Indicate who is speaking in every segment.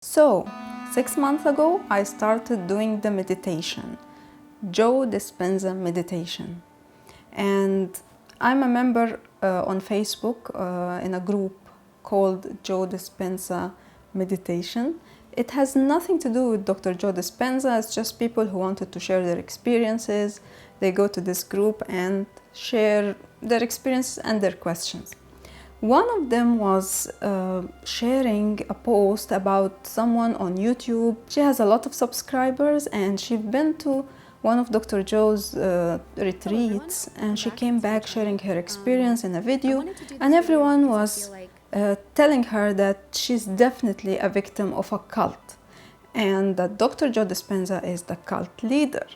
Speaker 1: So, 6 months ago, I started doing the meditation, Joe Dispenza meditation. And I'm a member on Facebook in a group called Joe Dispenza Meditation. It has nothing to do with Dr. Joe Dispenza, it's just people who wanted to share their experiences. They go to this group and share their experiences and their questions. One of them was sharing a post about someone on YouTube. She has a lot of subscribers and she's been to one of Dr. Joe's retreats, and she came back sharing her experience in a video, and everyone was telling her that she's definitely a victim of a cult and that Dr. Joe Dispenza is the cult leader.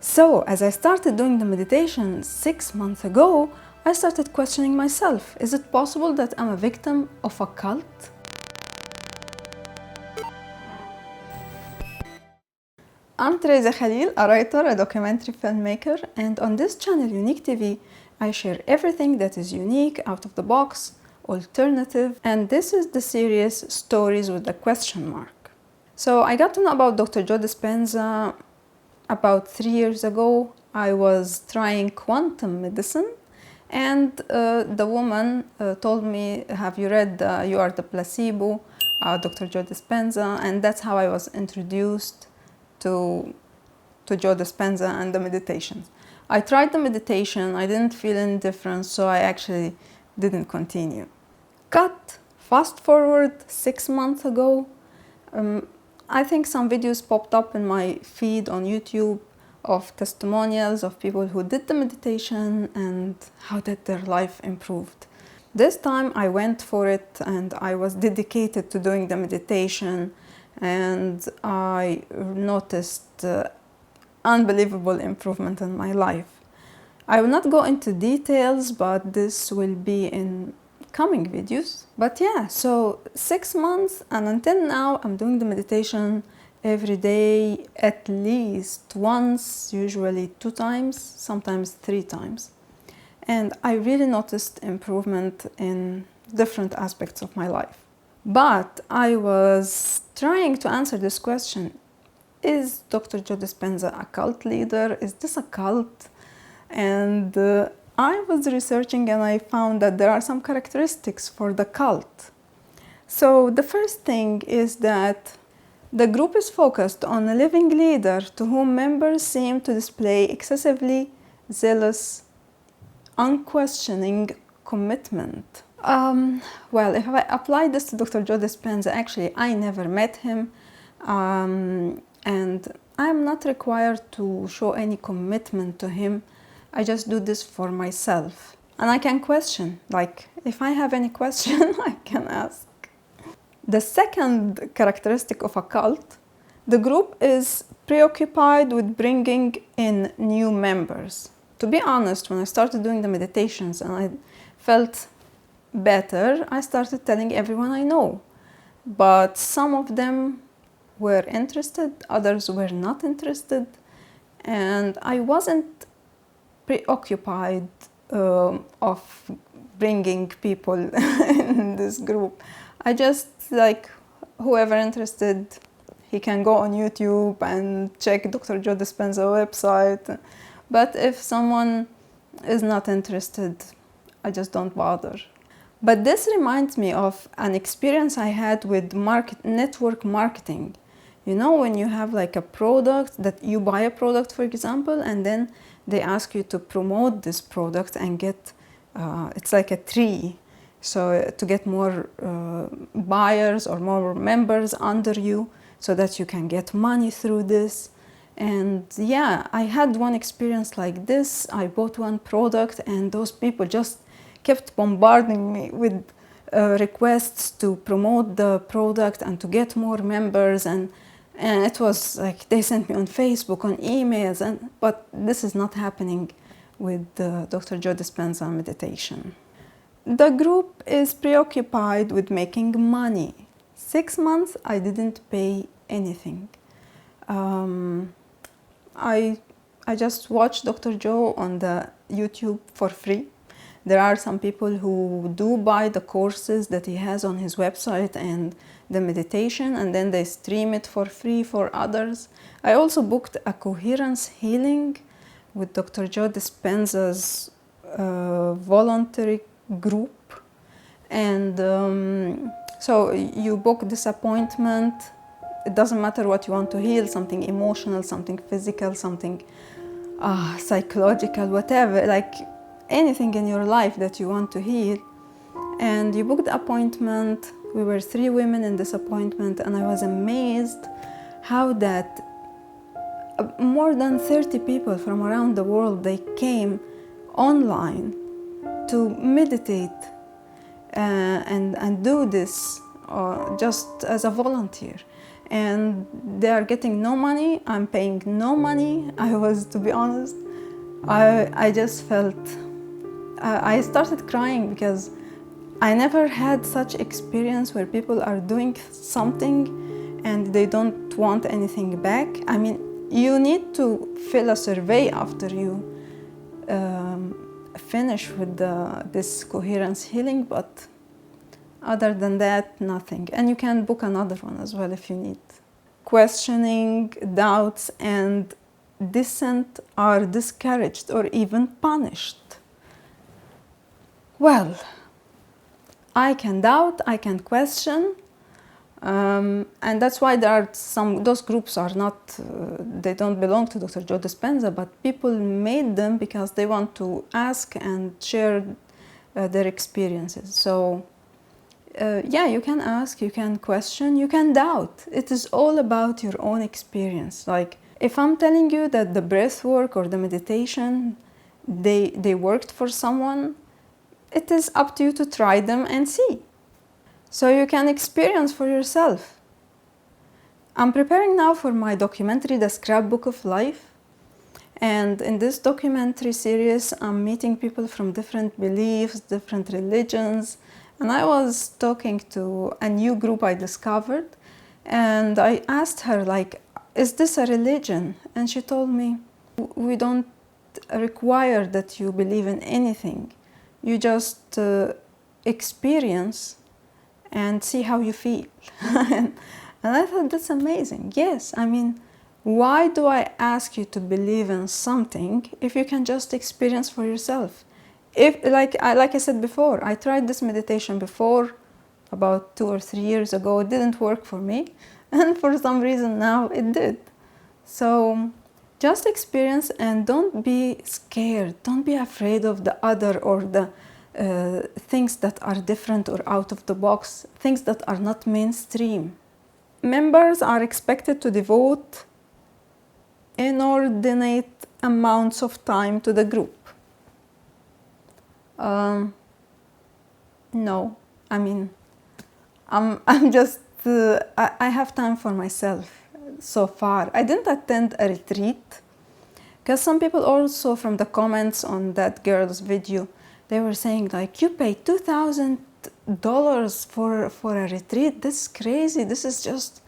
Speaker 1: So as I started doing the meditation 6 months ago, I started questioning myself. Is it possible that I'm a victim of a cult? I'm Theresa Khalil, a writer, a documentary filmmaker, and on this channel, UniqueTV, I share everything that is unique, out of the box, alternative, and this is the series Stories with a question mark. So I got to know about Dr. Joe Dispenza about 3 years ago. I was trying quantum medicine, and the woman told me, have you read You Are the Placebo, Dr. Joe Dispenza? And that's how I was introduced to Joe Dispenza and the meditations. I tried the meditation, I didn't feel any difference, so I actually didn't continue. Fast forward 6 months ago, I think some videos popped up in my feed on YouTube of testimonials of people who did the meditation and how that their life improved. This time I went for it and I was dedicated to doing the meditation, and I noticed unbelievable improvement in my life. I will not go into details, but this will be in coming videos. But yeah, so 6 months, and until now I'm doing the meditation every day, at least once, usually 2 times, sometimes 3 times. And I really noticed improvement in different aspects of my life. But I was trying to answer this question: is Dr. Joe Dispenza a cult leader? Is this a cult? And I was researching and I found that there are some characteristics for the cult. So the first thing is that the group is focused on a living leader to whom members seem to display excessively zealous, unquestioning commitment. Well, if I apply this to Dr. Joe Dispenza, actually I never met him, and I'm not required to show any commitment to him. I just do this for myself. And I can question, like, if I have any question, I can ask. The second characteristic of a cult, the group is preoccupied with bringing in new members. To be honest, when I started doing the meditations and I felt better, I started telling everyone I know. But some of them were interested, others were not interested, and I wasn't preoccupied of bringing people in this group. I just, like, whoever interested, he can go on YouTube and check Dr. Joe Dispenza website. But if someone is not interested, I just don't bother. But this reminds me of an experience I had with network marketing. You know, when you have like a product, that you buy a product, for example, and then they ask you to promote this product and get, it's like a tree. So to get more buyers or more members under you so that you can get money through this. And yeah, I had one experience like this. I bought one product and those people just kept bombarding me with requests to promote the product and to get more members, and it was like they sent me on Facebook, on emails, but this is not happening with Dr. Joe Dispenza meditation. The group is preoccupied with making money. 6 months I didn't pay anything. I just watched Dr. Joe on the YouTube for free. There are some people who do buy the courses that he has on his website and the meditation, and then they stream it for free for others. I also booked a coherence healing with Dr. Joe Dispenza's voluntary group. And so you book this appointment. It doesn't matter what you want to heal, something emotional, something physical, something psychological, whatever, like anything in your life that you want to heal. And you booked the appointment. We were 3 women in this appointment, and I was amazed how that more than 30 people from around the world, they came online to meditate and do this just as a volunteer. And they are getting no money, I'm paying no money. I was, to be honest, I just felt, I started crying because I never had such experience where people are doing something and they don't want anything back. I mean, you need to fill a survey after you finish with this coherence healing, but other than that, nothing. And you can book another one as well if you need. Questioning, doubts, and dissent are discouraged or even punished. Well, I can doubt, I can question, and that's why there are those groups are not, they don't belong to Dr. Joe Dispenza, but people made them because they want to ask and share their experiences. So yeah, you can ask, you can question, you can doubt. It is all about your own experience. Like, if I'm telling you that the breath work or the meditation, they worked for someone, it is up to you to try them and see. So you can experience for yourself. I'm preparing now for my documentary, The Scrapbook of Life. And in this documentary series, I'm meeting people from different beliefs, different religions. And I was talking to a new group I discovered, and I asked her, like, is this a religion? And she told me, we don't require that you believe in anything. You just experience and see how you feel. And I thought, that's amazing. Yes, I mean, why do I ask you to believe in something if you can just experience for yourself? If, like I said before, I tried this meditation before, about 2 or 3 years ago. It didn't work for me, and for some reason now it did. So just experience and don't be scared. Don't be afraid of the other or the things that are different or out of the box, things that are not mainstream. Members are expected to devote inordinate amounts of time to the group. No, I mean, I'm just, I have time for myself so far. I didn't attend a retreat because some people also from the comments on that girl's video, they were saying like, you pay $2,000 for a retreat. This is crazy. This is just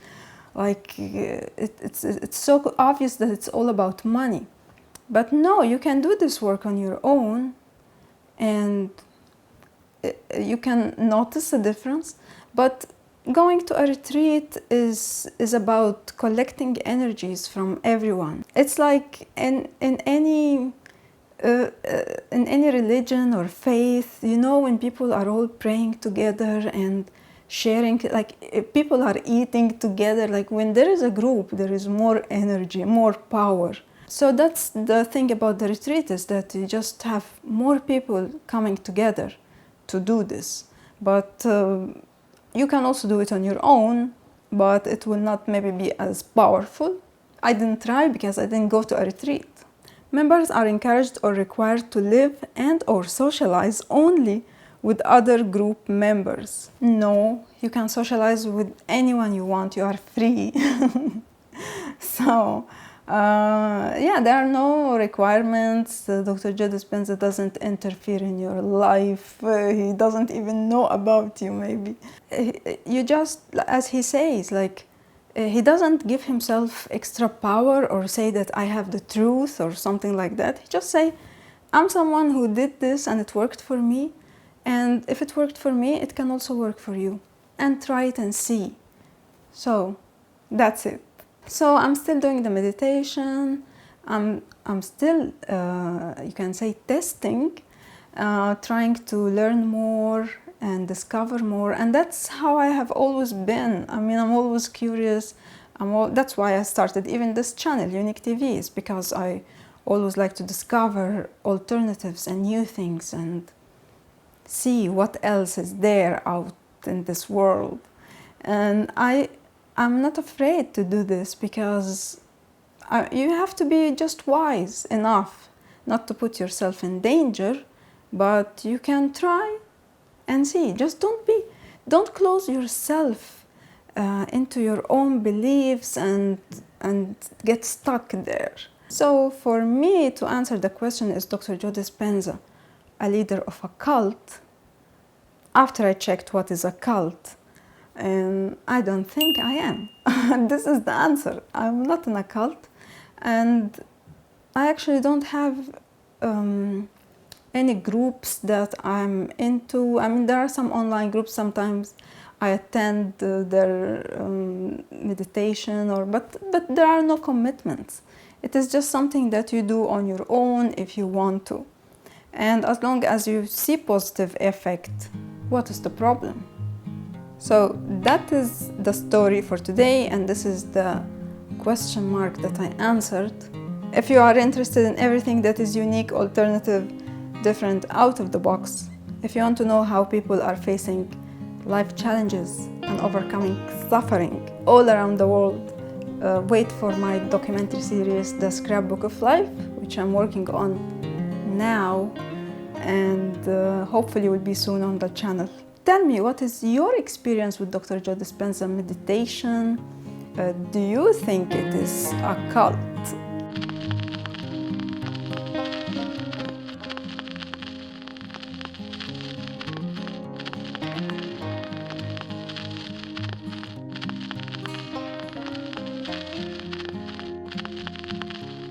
Speaker 1: like, it's so obvious that it's all about money. But no, you can do this work on your own. And you can notice a difference, but going to a retreat is about collecting energies from everyone. It's like in any religion or faith, you know, when people are all praying together and sharing, like people are eating together, like when there is a group, there is more energy, more power. So that's the thing about the retreat, is that you just have more people coming together to do this. But you can also do it on your own, but it will not maybe be as powerful. I didn't try because I didn't go to a retreat. Members are encouraged or required to live and or socialize only with other group members. No, you can socialize with anyone you want. You are free. So, yeah, there are no requirements. Dr. Joe Dispenza doesn't interfere in your life. He doesn't even know about you, maybe. You just, as he says, like, he doesn't give himself extra power or say that I have the truth or something like that. He just say, I'm someone who did this and it worked for me, and if it worked for me, it can also work for you. And try it and see. So that's it. So I'm still doing the meditation. I'm still, you can say, testing, trying to learn more and discover more. And that's how I have always been. I mean, I'm always curious. That's why I started even this channel, UniqueTV, is because I always like to discover alternatives and new things and see what else is there out in this world. And I'm not afraid to do this because you have to be just wise enough not to put yourself in danger, but you can try and see. Just don't close yourself into your own beliefs and get stuck there. So for me to answer the question, is Dr. Joe Dispenza a leader of a cult? After I checked what is a cult, and I don't think I am. This is the answer. I'm not in a cult, and I actually don't have any groups that I'm into. I mean, there are some online groups. Sometimes I attend their meditation, but there are no commitments. It is just something that you do on your own if you want to. And as long as you see positive effect, what is the problem? So that is the story for today, and this is the question mark that I answered. If you are interested in everything that is unique, alternative, different, out of the box, if you want to know how people are facing life challenges and overcoming suffering all around the world, wait for my documentary series, The Scrapbook of Life, which I'm working on now, and hopefully will be soon on the channel. Tell me, what is your experience with Dr. Joe Dispenza meditation? Do you think it is a cult?